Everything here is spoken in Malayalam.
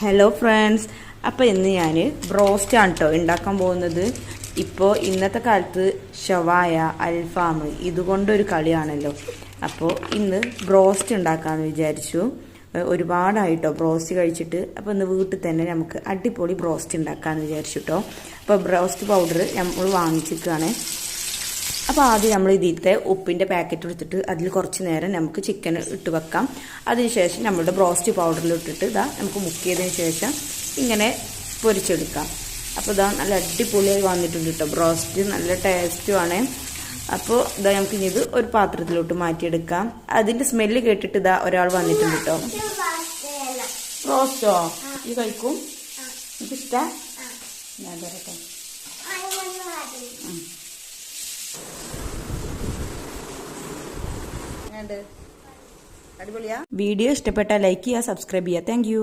ഹലോ ഫ്രണ്ട്സ്, അപ്പോൾ ഇന്ന് ഞാൻ ബ്രോസ്റ്റാണ് കേട്ടോ ഉണ്ടാക്കാൻ പോകുന്നത്. ഇപ്പോൾ ഇന്നത്തെ കാലത്ത് ഷവായ, അൽഫാം ഇതുകൊണ്ടൊരു കളിയാണല്ലോ. അപ്പോൾ ഇന്ന് ബ്രോസ്റ്റ് ഉണ്ടാക്കാമെന്ന് വിചാരിച്ചു. ഒരുപാടായിട്ടോ ബ്രോസ്റ്റ് കഴിച്ചിട്ട്. അപ്പോൾ ഇന്ന് വീട്ടിൽ തന്നെ നമുക്ക് അടിപൊളി ബ്രോസ്റ്റ് ഉണ്ടാക്കാമെന്ന് വിചാരിച്ചു കേട്ടോ. അപ്പോൾ ബ്രോസ്റ്റ് പൗഡർ നമ്മൾ വാങ്ങിച്ചിരിക്കുകയാണ്. അപ്പോൾ ആദ്യം നമ്മൾ ഇതിലത്തെ ഉപ്പിൻ്റെ പാക്കറ്റ് എടുത്തിട്ട് അതിൽ കുറച്ച് നേരം നമുക്ക് ചിക്കൻ ഇട്ട് വെക്കാം. അതിനുശേഷം നമ്മളുടെ ബ്രോസ്റ്റ് പൗഡറിൽ ഇട്ടിട്ട് ഇതാ നമുക്ക് മുക്ക് ചെയ്തതിന് ശേഷം ഇങ്ങനെ പൊരിച്ചെടുക്കാം. അപ്പോൾ ഇതാ നല്ല അടിപൊളിയായി വന്നിട്ടുണ്ട് കേട്ടോ. ബ്രോസ്റ്റ് നല്ല ടേസ്റ്റുമാണ്. അപ്പോൾ ഇതാ നമുക്ക് ഇനി ഇത് ഒരു പാത്രത്തിലോട്ട് മാറ്റിയെടുക്കാം. അതിൻ്റെ സ്മെല്ല് കേട്ടിട്ട് ഇതാ ഒരാൾ വന്നിട്ടുണ്ട് കേട്ടോ. ബ്രോസ്റ്റോ ഈ കഴിക്കും? എനിക്കിഷ്ടമാണ്. ഞാൻ തരട്ടെ. വീഡിയോ ഇഷ്ടപ്പെട്ടാൽ ലൈക്ക് ചെയ്യുക, സബ്സ്ക്രൈബ് ചെയ്യുക. Thank you.